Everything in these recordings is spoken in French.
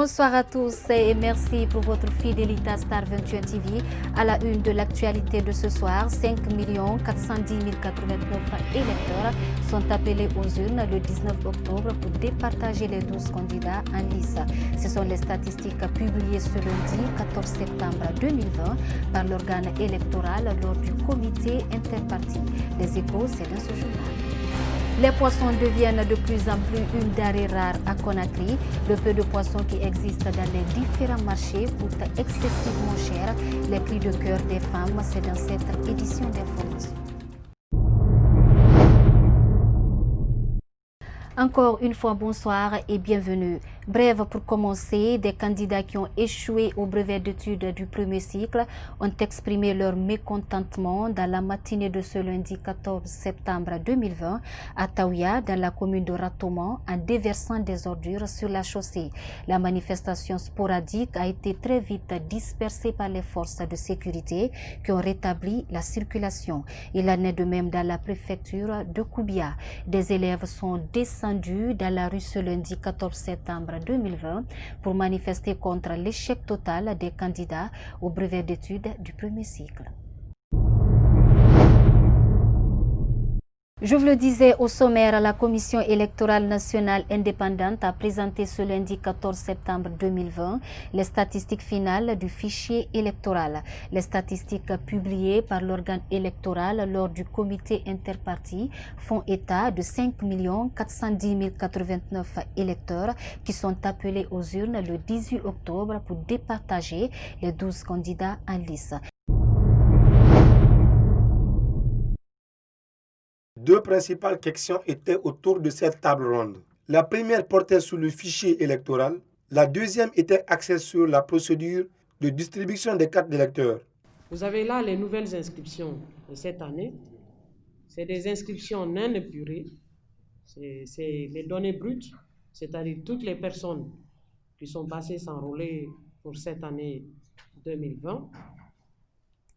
Bonsoir à tous et merci pour votre fidélité à Star 21 TV. À la une de l'actualité de ce soir, 5 410 089 électeurs sont appelés aux urnes le 19 octobre pour départager les 12 candidats en lice. Ce sont les statistiques publiées ce lundi 14 septembre 2020 par l'organe électoral lors du comité interparti. Les Échos, c'est dans ce journal. Les poissons deviennent de plus en plus une denrée rare à Conakry. Le peu de poissons qui existent dans les différents marchés coûtent excessivement cher. Les cris de cœur des femmes, c'est dans cette édition d'information. Encore une fois, bonsoir et bienvenue. Bref, pour commencer, des candidats qui ont échoué au brevet d'études du premier cycle ont exprimé leur mécontentement dans la matinée de ce lundi 14 septembre 2020 à Taouya, dans la commune de Ratoman, en déversant des ordures sur la chaussée. La manifestation sporadique a été très vite dispersée par les forces de sécurité qui ont rétabli la circulation. Il en est de même dans la préfecture de Koubia. Des élèves sont descendus dans la rue ce lundi 14 septembre 2020 pour manifester contre l'échec total des candidats au brevet d'études du premier cycle. Je vous le disais au sommaire, la Commission électorale nationale indépendante a présenté ce lundi 14 septembre 2020 les statistiques finales du fichier électoral. Les statistiques publiées par l'organe électoral lors du comité interparti font état de 5 410 089 électeurs qui sont appelés aux urnes le 18 octobre pour départager les 12 candidats en lice. Deux principales questions étaient autour de cette table ronde. La première portait sur le fichier électoral. La deuxième était axée sur la procédure de distribution des cartes d'électeurs. Vous avez là les nouvelles inscriptions de cette année. C'est des inscriptions non épurées. C'est les données brutes, c'est-à-dire toutes les personnes qui sont passées s'enrôler pour cette année 2020.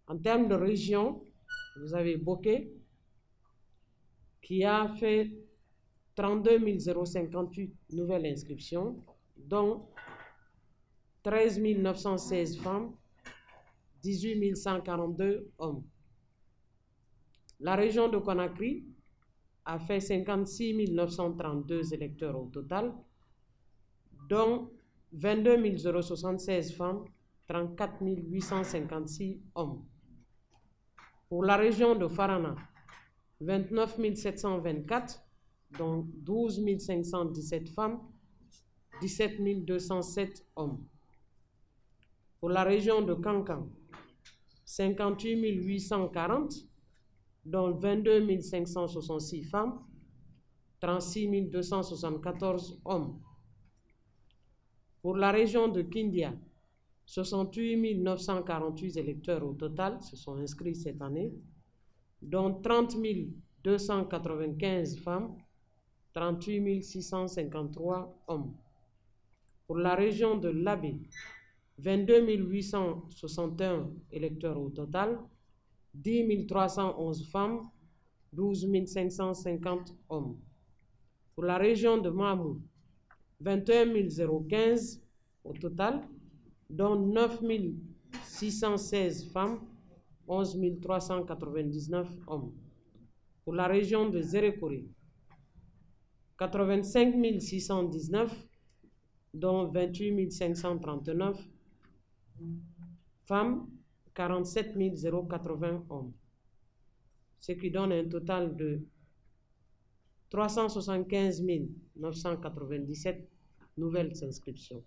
En termes de région, vous avez Bokeh, qui a fait 32 058 nouvelles inscriptions, dont 13 916 femmes, 18 142 hommes. La région de Conakry a fait 56 932 électeurs au total, dont 22 076 femmes, 34 856 hommes. Pour la région de Farana, 29 724, dont 12 517 femmes, 17 207 hommes. Pour la région de Kankan, 58 840, dont 22 566 femmes, 36 274 hommes. Pour la région de Kindia, 68 948 électeurs au total se sont inscrits cette année, dont 30 295 femmes, 38 653 hommes. Pour la région de Labé, 22 861 électeurs au total, 10 311 femmes, 12 550 hommes. Pour la région de Mamou, 21 015 au total, dont 9 616 femmes, 11 399 hommes. Pour la région de Zérékoré, 85 619, dont 28 539 femmes, 47 080 hommes. Ce qui donne un total de 375 997 nouvelles inscriptions.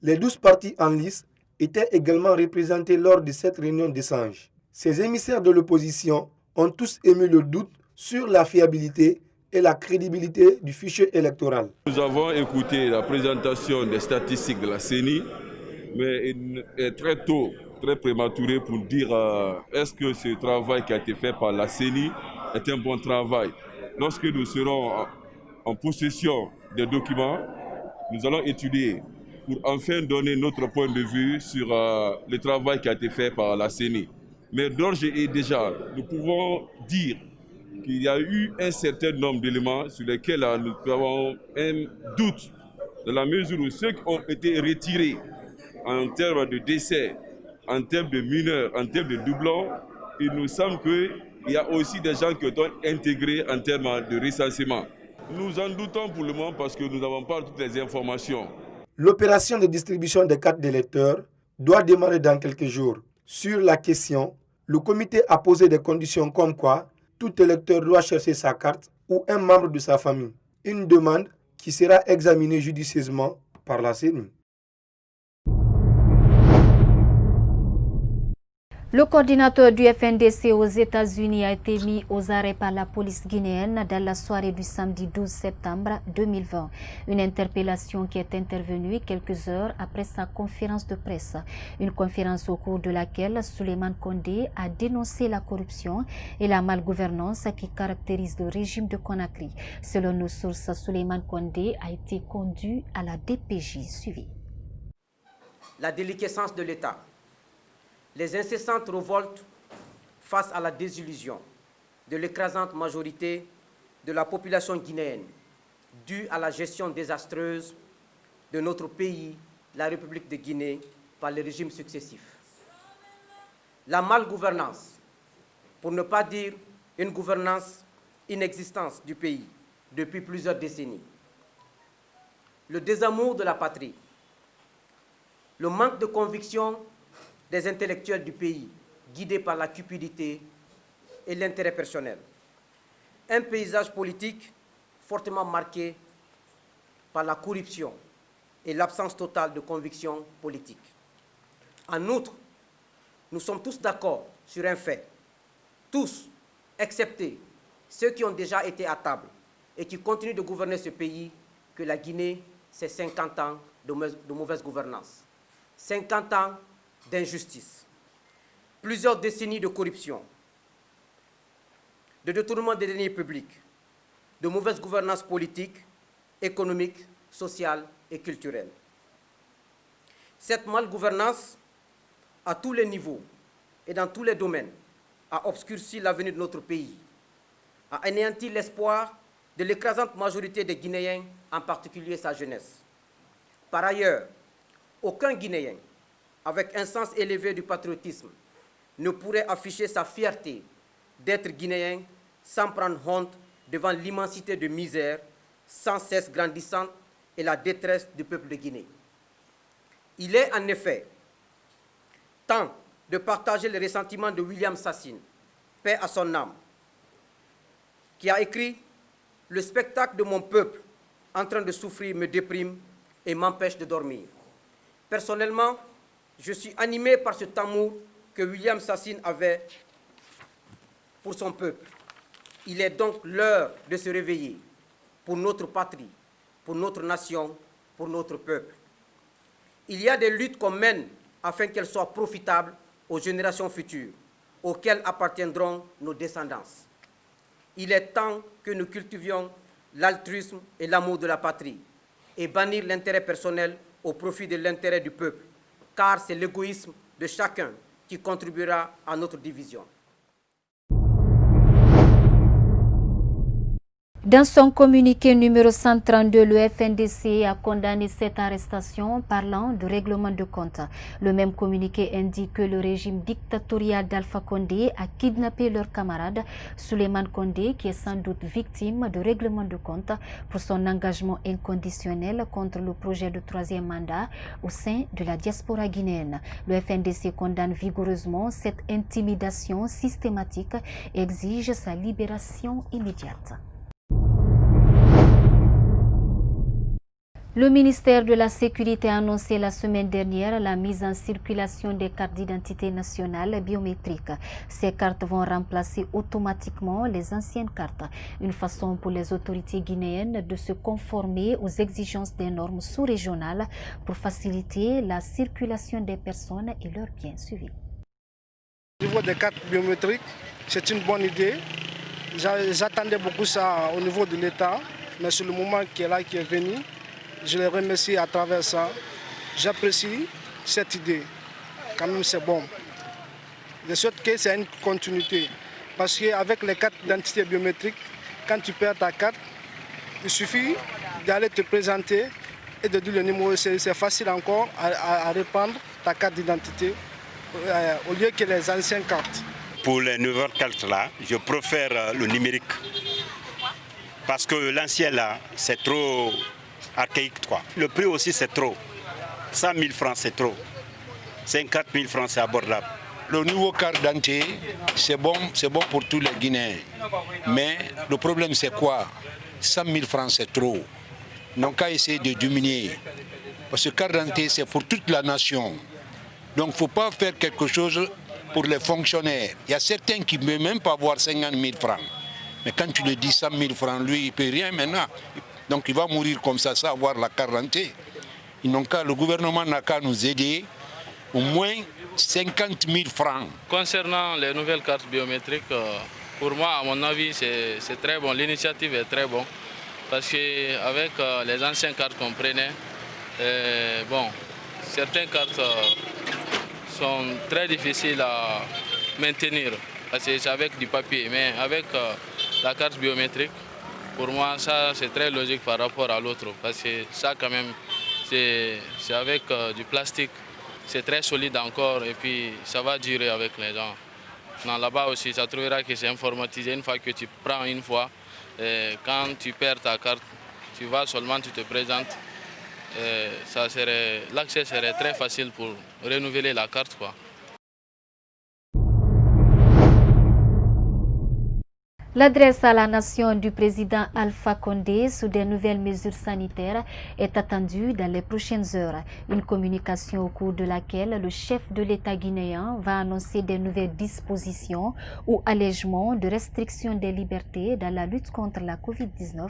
Les 12 partis en lice étaient également représentés lors de cette réunion d'échange. Ces émissaires de l'opposition ont tous émis le doute sur la fiabilité et la crédibilité du fichier électoral. Nous avons écouté la présentation des statistiques de la CENI, mais il est très tôt, très prématuré pour dire est-ce que ce travail qui a été fait par la CENI est un bon travail. Lorsque nous serons en possession des documents, nous allons étudier pour enfin donner notre point de vue sur le travail qui a été fait par la CENI. Mais d'ores et déjà, nous pouvons dire qu'il y a eu un certain nombre d'éléments sur lesquels nous avons un doute dans la mesure où ceux qui ont été retirés en termes de décès, en termes de mineurs, en termes de doublons, il nous semble qu'il y a aussi des gens qui ont intégré en termes de recensement. Nous en doutons pour le moment parce que nous n'avons pas toutes les informations. L'opération de distribution des cartes d'électeurs doit démarrer dans quelques jours. Sur la question, le comité a posé des conditions comme quoi tout électeur doit chercher sa carte ou un membre de sa famille. Une demande qui sera examinée judicieusement par la CENI. Le coordinateur du FNDC aux États-Unis a été mis aux arrêts par la police guinéenne dans la soirée du samedi 12 septembre 2020. Une interpellation qui est intervenue quelques heures après sa conférence de presse. Une conférence au cours de laquelle Souleymane Condé a dénoncé la corruption et la malgouvernance qui caractérisent le régime de Conakry. Selon nos sources, Souleymane Condé a été conduit à la DPJ. Suivi. La déliquescence de l'État. Les incessantes révoltes face à la désillusion de l'écrasante majorité de la population guinéenne, due à la gestion désastreuse de notre pays, la République de Guinée, par les régimes successifs. La malgouvernance, pour ne pas dire une gouvernance inexistante du pays depuis plusieurs décennies. Le désamour de la patrie, le manque de conviction des intellectuels du pays, guidés par la cupidité et l'intérêt personnel. Un paysage politique fortement marqué par la corruption et l'absence totale de conviction politique. En outre, nous sommes tous d'accord sur un fait, tous, excepté ceux qui ont déjà été à table et qui continuent de gouverner ce pays, que la Guinée, c'est 50 ans de mauvaise gouvernance, 50 ans d'injustice, plusieurs décennies de corruption, de détournement des deniers publics, de mauvaise gouvernance politique, économique, sociale et culturelle. Cette malgouvernance, à tous les niveaux et dans tous les domaines, a obscurci l'avenir de notre pays, a anéanti l'espoir de l'écrasante majorité des Guinéens, en particulier sa jeunesse. Par ailleurs, aucun Guinéen avec un sens élevé du patriotisme, ne pourrait afficher sa fierté d'être guinéen sans prendre honte devant l'immensité de misère sans cesse grandissante et la détresse du peuple de Guinée. Il est en effet temps de partager le ressentiment de William Sassine, paix à son âme, qui a écrit « Le spectacle de mon peuple en train de souffrir me déprime et m'empêche de dormir. » Personnellement, je suis animé par cet amour que William Sassine avait pour son peuple. Il est donc l'heure de se réveiller pour notre patrie, pour notre nation, pour notre peuple. Il y a des luttes qu'on mène afin qu'elles soient profitables aux générations futures, auxquelles appartiendront nos descendants. Il est temps que nous cultivions l'altruisme et l'amour de la patrie et bannir l'intérêt personnel au profit de l'intérêt du peuple, car c'est l'égoïsme de chacun qui contribuera à notre division. Dans son communiqué numéro 132, le FNDC a condamné cette arrestation parlant de règlement de compte. Le même communiqué indique que le régime dictatorial d'Alpha Condé a kidnappé leur camarade Souleymane Condé, qui est sans doute victime de règlement de compte pour son engagement inconditionnel contre le projet de troisième mandat au sein de la diaspora guinéenne. Le FNDC condamne vigoureusement cette intimidation systématique et exige sa libération immédiate. Le ministère de la Sécurité a annoncé la semaine dernière la mise en circulation des cartes d'identité nationale biométriques. Ces cartes vont remplacer automatiquement les anciennes cartes, une façon pour les autorités guinéennes de se conformer aux exigences des normes sous-régionales pour faciliter la circulation des personnes et leurs biens suivis. Au niveau des cartes biométriques, c'est une bonne idée. J'attendais beaucoup ça au niveau de l'État, mais c'est le moment qui est là, qui est venu. Je les remercie à travers ça. J'apprécie cette idée. Quand même, c'est bon. De sorte que c'est une continuité. Parce qu'avec les cartes d'identité biométrique, quand tu perds ta carte, il suffit d'aller te présenter et de dire le numéro, c'est facile encore à reprendre ta carte d'identité au lieu que les anciennes cartes. Pour les nouvelles cartes là, je préfère le numérique. Parce que l'ancien là, c'est trop archaïque quoi. Le prix aussi c'est trop. 100 000 francs c'est trop. 50 000 francs c'est abordable. Le nouveau carte d'identité, c'est bon pour tous les Guinéens. Mais le problème c'est quoi? 100 000 francs c'est trop. Donc qu'à essayer de diminuer. Parce que carte d'identité c'est pour toute la nation. Donc il ne faut pas faire quelque chose pour les fonctionnaires. Il y a certains qui ne peuvent même pas avoir 50 000 francs. Mais quand tu lui dis 100 000 francs, lui, il ne peut rien maintenant. Donc il va mourir comme ça, sans avoir la carte d'identité. Le gouvernement n'a qu'à nous aider, au moins 50 000 francs. Concernant les nouvelles cartes biométriques, pour moi, à mon avis, c'est très bon. L'initiative est très bonne. Parce qu'avec les anciennes cartes qu'on prenait, certaines cartes sont très difficiles à maintenir. Parce que c'est avec du papier. Mais avec la carte biométrique, pour moi, ça c'est très logique par rapport à l'autre. Parce que ça, quand même, c'est avec du plastique. C'est très solide encore et puis ça va durer avec les gens. Là-bas aussi, ça trouvera que c'est informatisé. Une fois que tu prends une fois, quand tu perds ta carte, tu vas seulement, tu te présentes. L'accès serait très facile pour renouveler la carte, quoi. L'adresse à la nation du président Alpha Condé sur des nouvelles mesures sanitaires est attendue dans les prochaines heures. Une communication au cours de laquelle le chef de l'État guinéen va annoncer des nouvelles dispositions ou allègements de restrictions des libertés dans la lutte contre la COVID-19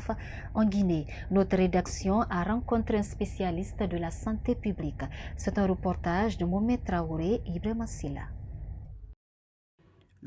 en Guinée. Notre rédaction a rencontré un spécialiste de la santé publique. C'est un reportage de Mohamed Traoré et Ibrahima Silla.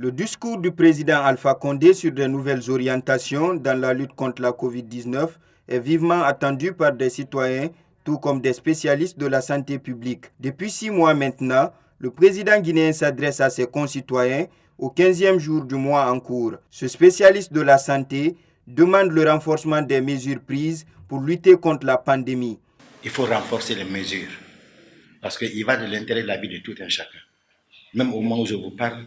Le discours du président Alpha Condé sur de nouvelles orientations dans la lutte contre la COVID-19 est vivement attendu par des citoyens, tout comme des spécialistes de la santé publique. Depuis 6 mois maintenant, le président guinéen s'adresse à ses concitoyens au 15e jour du mois en cours. Ce spécialiste de la santé demande le renforcement des mesures prises pour lutter contre la pandémie. Il faut renforcer les mesures parce qu'il va de l'intérêt de la vie de tout un chacun. Même au moment où je vous parle,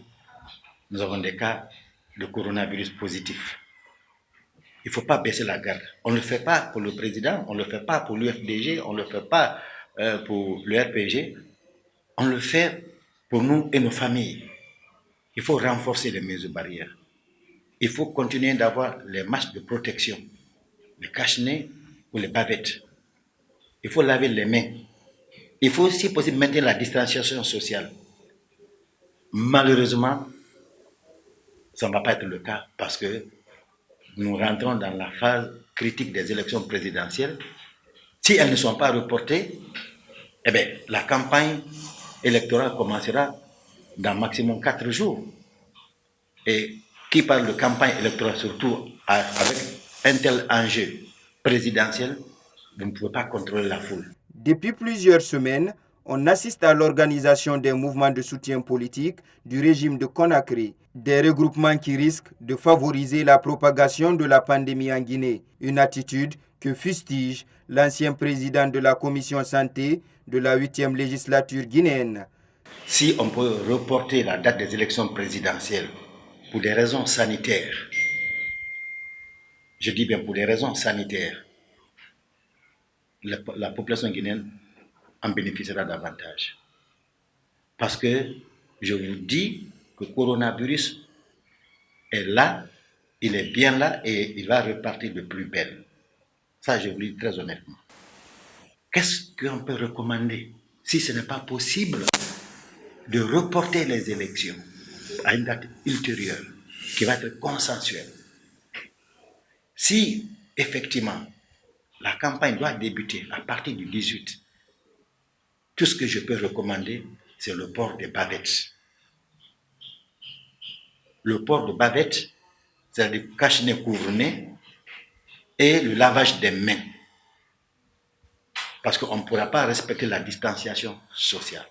nous avons des cas de coronavirus positifs. Il ne faut pas baisser la garde. On ne le fait pas pour le président, on ne le fait pas pour l'UFDG, on ne le fait pas pour le RPG. On le fait pour nous et nos familles. Il faut renforcer les mesures barrières. Il faut continuer d'avoir les masques de protection, les cache-nez ou les bavettes. Il faut laver les mains. Il faut aussi possible maintenir la distanciation sociale. Malheureusement, ça ne va pas être le cas parce que nous rentrons dans la phase critique des élections présidentielles. Si elles ne sont pas reportées, la campagne électorale commencera dans maximum 4 jours. Et qui parle de campagne électorale, surtout avec un tel enjeu présidentiel, vous ne pouvez pas contrôler la foule. Depuis plusieurs semaines, on assiste à l'organisation des mouvements de soutien politique du régime de Conakry, des regroupements qui risquent de favoriser la propagation de la pandémie en Guinée, une attitude que fustige l'ancien président de la commission santé de la 8e législature guinéenne. Si on peut reporter la date des élections présidentielles pour des raisons sanitaires, je dis bien pour des raisons sanitaires, la population guinéenne en bénéficiera davantage. Parce que je vous dis que le coronavirus est là, il est bien là et il va repartir de plus belle. Ça, je vous le dis très honnêtement. Qu'est-ce qu'on peut recommander si ce n'est pas possible de reporter les élections à une date ultérieure qui va être consensuelle? Si, effectivement, la campagne doit débuter à partir du 18, tout ce que je peux recommander, c'est le port des bavettes. Le port de bavettes, c'est le cache-nez couvre-nez et le lavage des mains. Parce qu'on ne pourra pas respecter la distanciation sociale.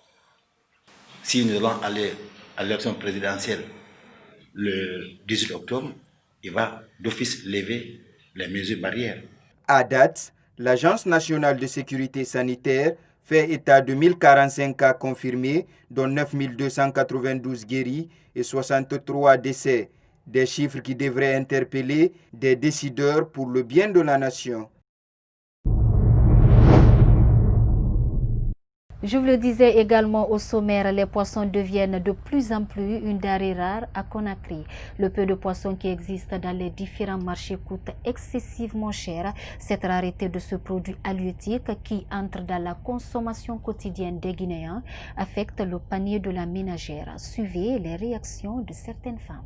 Si nous allons aller à l'élection présidentielle le 18 octobre, il va d'office lever les mesures barrières. À date, L'Agence nationale de sécurité sanitaire fait état de 1045 cas confirmés, dont 9292 guéris et 63 décès. Des chiffres qui devraient interpeller des décideurs pour le bien de la nation. Je vous le disais également au sommaire, les poissons deviennent de plus en plus une denrée rare à Conakry. Le peu de poissons qui existent dans les différents marchés coûte excessivement cher. Cette rareté de ce produit halieutique qui entre dans la consommation quotidienne des Guinéens affecte le panier de la ménagère. Suivez les réactions de certaines femmes.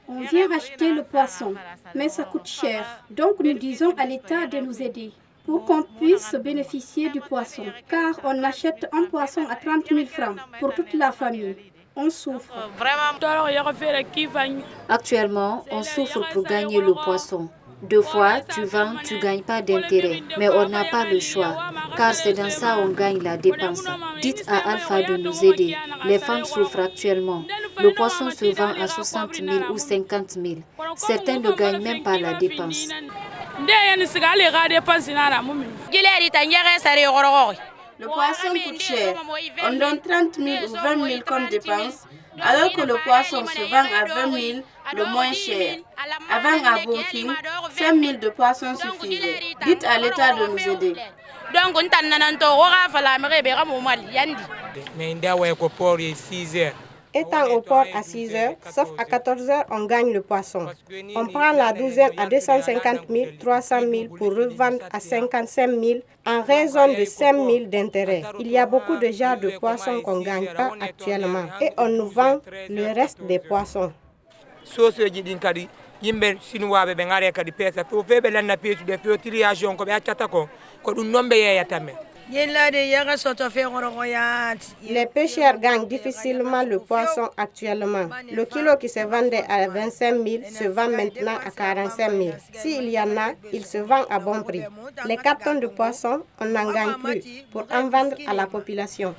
On vient acheter le poisson, mais ça coûte cher. Donc nous disons à l'État de nous aider pour qu'on puisse bénéficier du poisson. Car on achète un poisson à 30 000 francs pour toute la famille. On souffre. Actuellement, on souffre pour gagner le poisson. 2 fois, tu vends, tu ne gagnes pas d'intérêt. Mais on n'a pas le choix, car c'est dans ça on gagne la dépense. Dites à Alpha de nous aider. Les femmes souffrent actuellement. Le poisson se vend à 60 000 ou 50 000. Certains ne gagnent même pas la dépense. Le poisson coûte cher. On donne 30 000 ou 20 000 comme dépense, alors que le poisson se vend à 20 000, le moins cher. Avant à Bonfim, 5 000 de poissons suffisaient. Dites à l'État de nous aider. Étant au port à 6 heures, sauf à 14 heures, on gagne le poisson. On prend la douzaine à 250 000, 300 000 pour revendre à 55 000 en raison de 5 000 d'intérêt. Il y a beaucoup de genres de poissons qu'on ne gagne pas actuellement et on nous vend le reste des poissons. Les pêcheurs gagnent difficilement le poisson actuellement. Le kilo qui se vendait à 25 000 se vend maintenant à 45 000. S'il y en a, il se vend à bon prix. Les 4 tonnes de poisson, on n'en gagne plus pour en vendre à la population.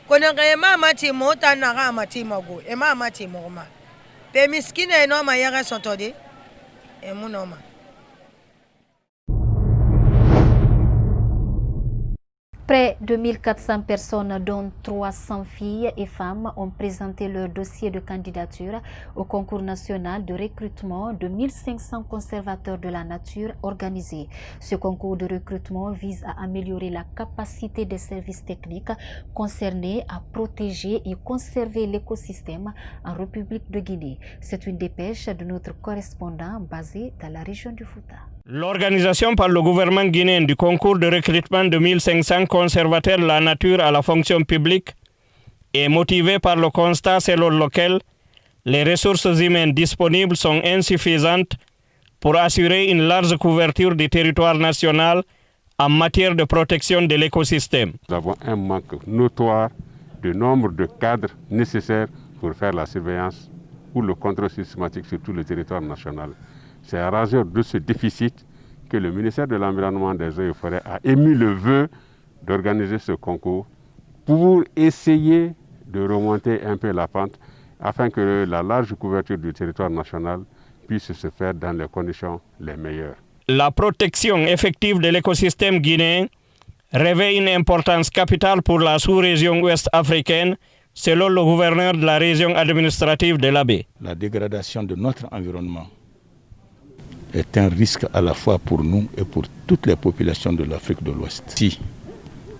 Près de 1400 personnes, dont 300 filles et femmes, ont présenté leur dossier de candidature au concours national de recrutement de 1500 conservateurs de la nature organisé. Ce concours de recrutement vise à améliorer la capacité des services techniques concernés à protéger et conserver l'écosystème en République de Guinée. C'est une dépêche de notre correspondant basé dans la région du Fouta. L'organisation par le gouvernement guinéen du concours de recrutement de 1500 conservateurs de la nature à la fonction publique est motivée par le constat selon lequel les ressources humaines disponibles sont insuffisantes pour assurer une large couverture du territoire national en matière de protection de l'écosystème. Nous avons un manque notoire de nombre de cadres nécessaires pour faire la surveillance ou le contrôle systématique sur tout le territoire national. C'est à raison de ce déficit que le ministère de l'Environnement, des Eaux et Forêts a émis le vœu d'organiser ce concours pour essayer de remonter un peu la pente afin que la large couverture du territoire national puisse se faire dans les conditions les meilleures. La protection effective de l'écosystème guinéen revêt une importance capitale pour la sous-région ouest africaine, selon le gouverneur de la région administrative de l'Abbé. La dégradation de notre environnement est un risque à la fois pour nous et pour toutes les populations de l'Afrique de l'Ouest. Si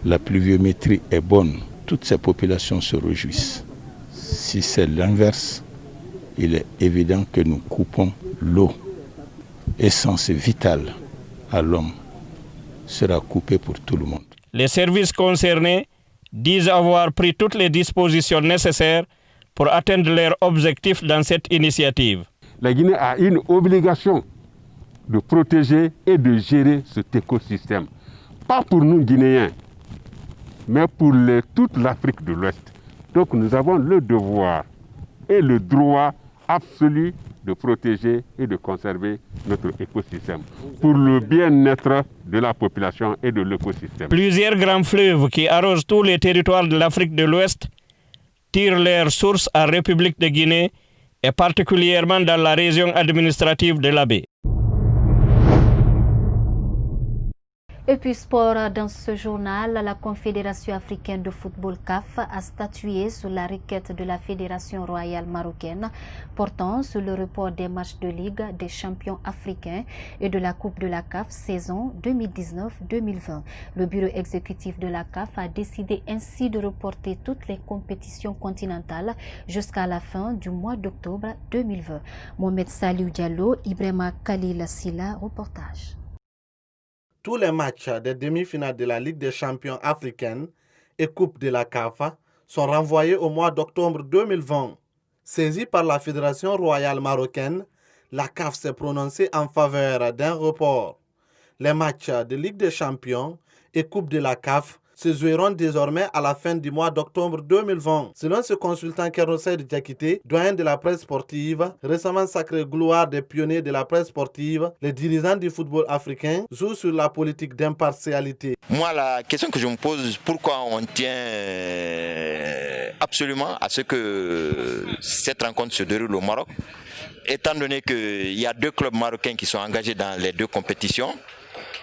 la pluviométrie est bonne, toutes ces populations se réjouissent. Si c'est l'inverse, il est évident que nous coupons l'eau, essence vitale à l'homme, sera coupée pour tout le monde. Les services concernés disent avoir pris toutes les dispositions nécessaires pour atteindre leurs objectifs dans cette initiative. La Guinée a une obligation de protéger et de gérer cet écosystème. Pas pour nous Guinéens, mais pour toute l'Afrique de l'Ouest. Donc nous avons le devoir et le droit absolu de protéger et de conserver notre écosystème pour le bien-être de la population et de l'écosystème. Plusieurs grands fleuves qui arrosent tous les territoires de l'Afrique de l'Ouest tirent leurs sources en République de Guinée et particulièrement dans la région administrative de l'Abbé. Et puis sport, dans ce journal, la Confédération africaine de football CAF a statué sur la requête de la Fédération royale marocaine portant sur le report des matchs de Ligue des champions africains et de la Coupe de la CAF saison 2019-2020. Le bureau exécutif de la CAF a décidé ainsi de reporter toutes les compétitions continentales jusqu'à la fin du mois d'octobre 2020. Mohamed Salou Diallo, Ibrahima Khalil Silla, reportage. Tous les matchs des demi-finales de la Ligue des champions africaine et Coupe de la CAF sont renvoyés au mois d'octobre 2020. Saisie par la Fédération royale marocaine, la CAF s'est prononcée en faveur d'un report. Les matchs de Ligue des champions et Coupe de la CAF se joueront désormais à la fin du mois d'octobre 2020. Selon ce consultant Kerosei Diakité, doyen de la presse sportive, récemment sacré gloire des pionniers de la presse sportive, les dirigeants du football africain jouent sur la politique d'impartialité. Moi, la question que je me pose, pourquoi on tient absolument à ce que cette rencontre se déroule au Maroc, étant donné qu'il y a 2 clubs marocains qui sont engagés dans les 2 compétitions.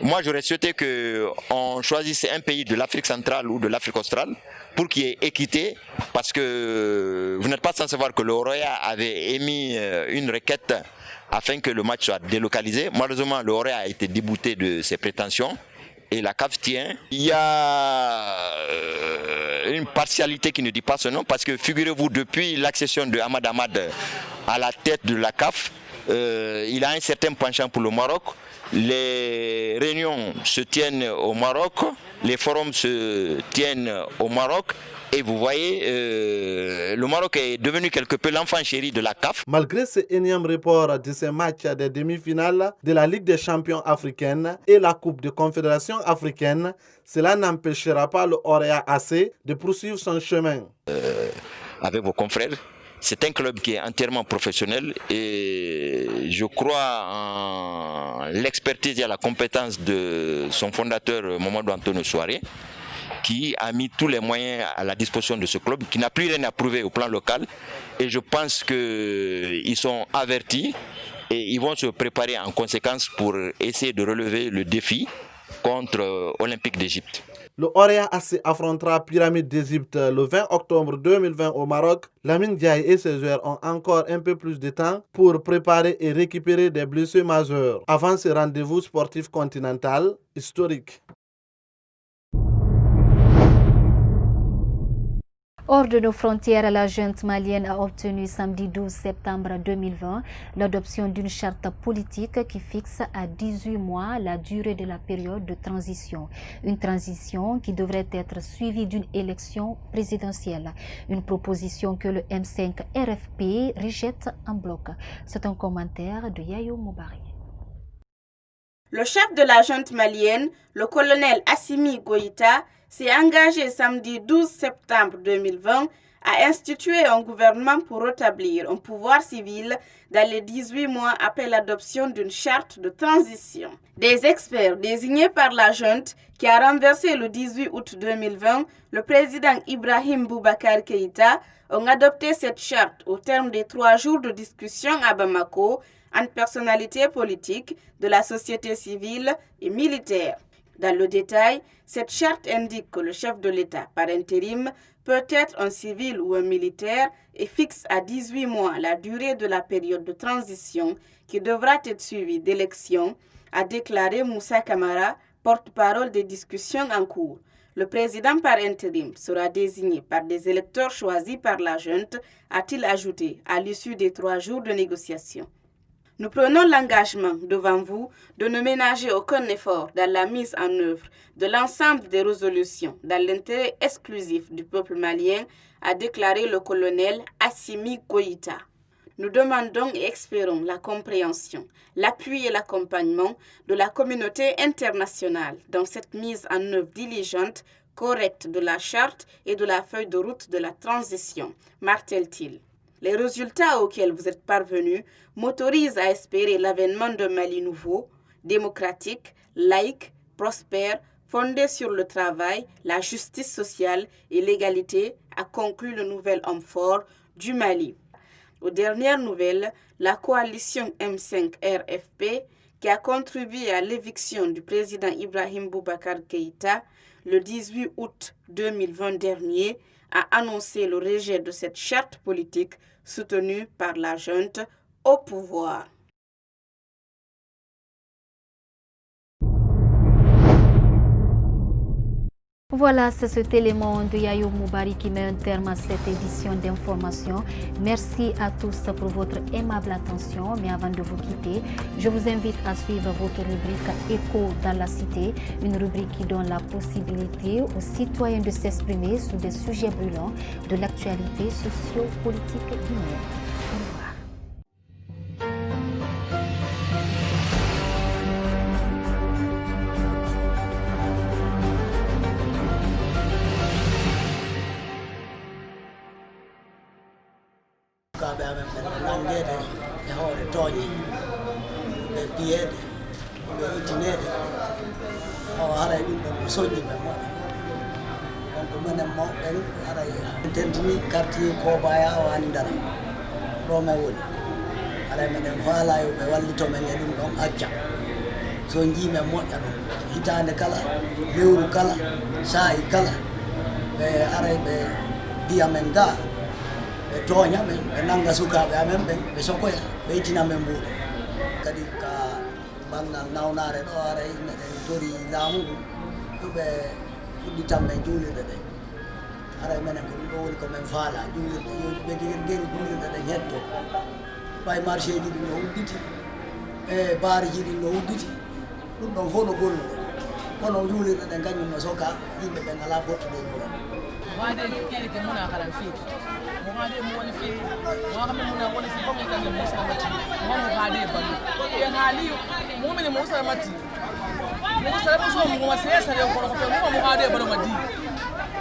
Moi, j'aurais souhaité qu'on choisisse un pays de l'Afrique centrale ou de l'Afrique australe pour qu'il y ait équité, parce que vous n'êtes pas sans savoir que le Roya avait émis une requête afin que le match soit délocalisé. Malheureusement, le Roya a été débouté de ses prétentions et la CAF tient. Il y a une partialité qui ne dit pas son nom, parce que figurez-vous, depuis l'accession de Ahmad Ahmad à la tête de la CAF, il a un certain penchant pour le Maroc. Les réunions se tiennent au Maroc, les forums se tiennent au Maroc, et vous voyez, le Maroc est devenu quelque peu l'enfant chéri de la CAF. Malgré ce énième report de ces matchs des demi-finales de la Ligue des champions africaine et la Coupe de confédération africaine, cela n'empêchera pas le Orea AC de poursuivre son chemin. Avec vos confrères, c'est un club qui est entièrement professionnel et je crois en l'expertise et à la compétence de son fondateur Mamadou Antonio Souaré, qui a mis tous les moyens à la disposition de ce club, qui n'a plus rien à prouver au plan local. Et je pense qu'ils sont avertis et ils vont se préparer en conséquence pour essayer de relever le défi contre Olympique d'Égypte. Le Orea AC affrontera Pyramide d'Égypte le 20 octobre 2020 au Maroc. Lamine Diaye et ses joueurs ont encore un peu plus de temps pour préparer et récupérer des blessures majeures avant ce rendez-vous sportif continental historique. Hors de nos frontières, la junte malienne a obtenu samedi 12 septembre 2020 l'adoption d'une charte politique qui fixe à 18 mois la durée de la période de transition. Une transition qui devrait être suivie d'une élection présidentielle. Une proposition que le M5 RFP rejette en bloc. C'est un commentaire de Yayo Moubari. Le chef de la junte malienne, le colonel Assimi Goïta, s'est engagé samedi 12 septembre 2020 à instituer un gouvernement pour rétablir un pouvoir civil dans les 18 mois après l'adoption d'une charte de transition. Des experts désignés par la junte qui a renversé le 18 août 2020 le président Ibrahim Boubacar Keïta ont adopté cette charte au terme des 3 jours de discussion à Bamako entre personnalités politiques de la société civile et militaire. Dans le détail, cette charte indique que le chef de l'État par intérim peut être un civil ou un militaire et fixe à 18 mois la durée de la période de transition qui devra être suivie d'élections, a déclaré Moussa Kamara, porte-parole des discussions en cours. Le président par intérim sera désigné par des électeurs choisis par la junte, a-t-il ajouté à l'issue des 3 jours de négociation. Nous prenons l'engagement devant vous de ne ménager aucun effort dans la mise en œuvre de l'ensemble des résolutions dans l'intérêt exclusif du peuple malien, a déclaré le colonel Assimi Goïta. Nous demandons et espérons la compréhension, l'appui et l'accompagnement de la communauté internationale dans cette mise en œuvre diligente, correcte de la charte et de la feuille de route de la transition, martèle-t-il. Les résultats auxquels vous êtes parvenus m'autorisent à espérer l'avènement d'un Mali nouveau, démocratique, laïque, prospère, fondé sur le travail, la justice sociale et l'égalité, a conclu le nouvel homme fort du Mali. Aux dernières nouvelles, la coalition M5 RFP, qui a contribué à l'éviction du président Ibrahim Boubacar Keïta le 18 août 2020 dernier, a annoncé le rejet de cette charte politique soutenue par la junte au pouvoir. Voilà, c'est cet élément de Yayo Moubari qui met un terme à cette édition d'information. Merci à tous pour votre aimable attention. Mais avant de vous quitter, je vous invite à suivre votre rubrique Écho dans la cité, une rubrique qui donne la possibilité aux citoyens de s'exprimer sur des sujets brûlants de l'actualité socio-politique guinéenne. Au revoir. Kabe amen nangede e hore toñi be piyede be itinede o haray ɗum ɗon soñi ɓe moɗa donc minen mawɓen haray tentini quartier Kobaya o hani dara ɗo men woni haray minen faala yo ɓe wallito men e ɗum ɗon acca so jiimen moƴƴa ɗum hitande kala lewru kala saayi kala ɓe aray ɓe mbiya men ga ɓe tooña ɓen ɓe nanga sukaaɓe amen ɓen ɓe sokoya ɓe itina men mbuuɗe kadi ka banngal nawnare ɗo aray meɗen tori laamu ndu ɗuɓe fuɗɗitan men juulirɗe ɗen aray menen ko ɗum ɗo woni komin faala juulirɗe ɓe geru juulirɗe ɗen hetto ɓay marché ji ɗin no udditi e baariji ɗin no udditi ɗum ɗon fof no golluɗe kono juulirɗe ɗen kañum no soka yimɓe ɓen ala fottude ɗura wade kele ke muna kalan fi mo hade mo woni fi mo xam muna woni fi comme kan mo sa mati mo mo hade balu e hali mo men mo sa mati mo sa mo so mo ma se sa le ko ko mo hade balu madi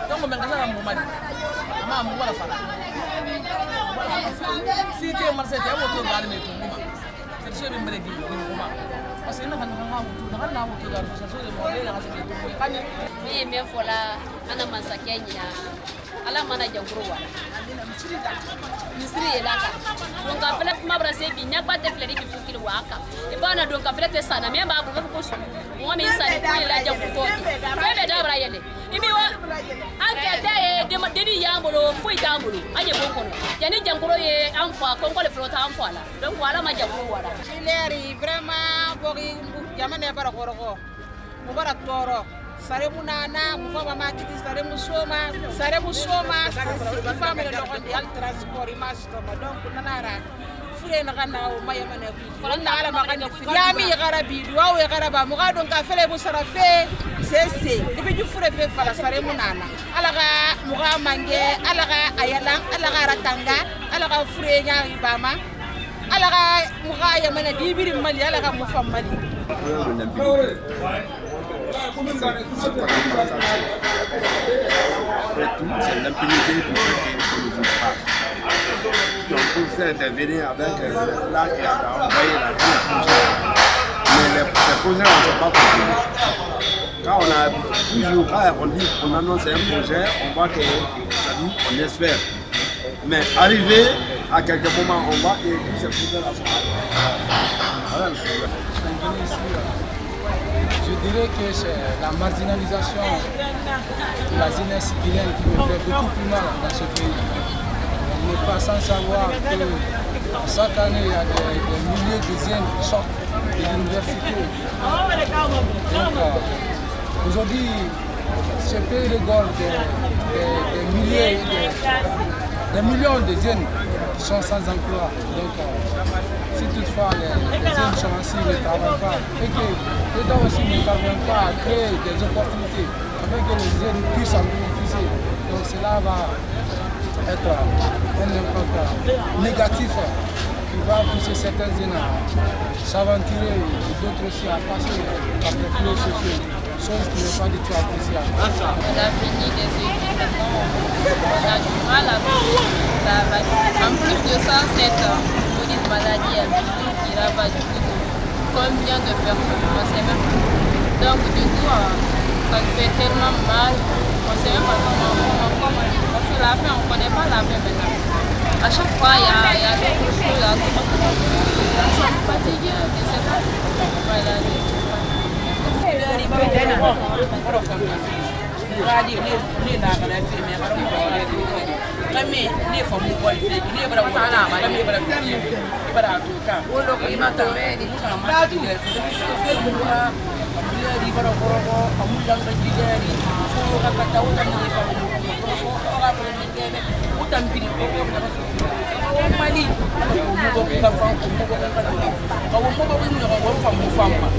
donc men ngasa mo madi ama mo wala fala si ke marse te mo to ngale me to mo ma c'est sûr mbere gi ko ma parce que na kan ha mo to na mo to gar so so mo le na so to kan ni me fola ana masakenya ala mana jankuru wala misiri elaka donc afele mabra se bi nyakba te fleri bi fukili waka e bana donc afele te sana me ba bu ko so mo me isa ni ko ila jankuru to be be dabra yele ibi wa ankete e de ma dedi yambolo fui tambolo anye bon kono yani jankuru ye amfa ko ko le flota amfa la donc wala ma jankuru wala ileri vraiment bogi jamane bara koroko mo bara toro sare munana mufama makiti sare musoma famele lokondi al transport imasto donc nanara fure na kana o mayamane ko na ala makani yami garabi duwa e garaba mo ga don ka fele musara fe sese dibi ju fure fe fala sare munana ala ga mo ga mange ala ga ayala ala ga ratanga ala ga fure nya ibama ala ga mo ga yamane dibiri mali ala ga mo famali Après tout, c'est l'impunité pour ceux qui ne vivent pas. Donc, pour ça, intervenir avec là qui a envoyé la vie. Mais les projets ne sont pas possibles. Quand on a toujours, quand on dit qu'on annonce un projet, on voit que ça dit, on espère. Mais arriver à quelques moments, on voit que tous ces projets-là sont là. Voilà le problème. Je dirais que c'est la marginalisation de la jeunesse guinéenne qui me fait beaucoup plus mal dans ce pays. On n'est pas sans savoir que chaque année, il y a des milliers de jeunes qui sortent de l'université. Donc, aujourd'hui, ce pays regorge des milliers, des millions de jeunes qui sont sans emploi. Donc, si toutefois les jeunes sont assis, ne travaillent pas, et que l'État aussi ne parvient pas à créer des opportunités afin que les jeunes puissent en bénéficier. Donc cela va être un impact négatif qui va pousser certains jeunes à s'aventurer et d'autres aussi à passer par les flux sociaux, chose qui n'est pas du tout appréciable. L'avenir des études, on a du mal à travailler. En plus de ça, cette maladie qui ravage combien de personnes, on sait même pas. Donc du coup, ça nous fait tellement mal, on sait même pas comment, parce que la fin, on ne connaît pas la fin maintenant. À chaque fois, il y a quelque chose, ils sont fatigués, je ne sais pas. Mugadi, Nina, and I feel me, let me live for me, boy, never a one, I never a few, but I do come. What look, you not already, I'm not doing it. River of Orogo, a Mulan Regidari, who have got out of the Utan Pili, money, from Mufamba.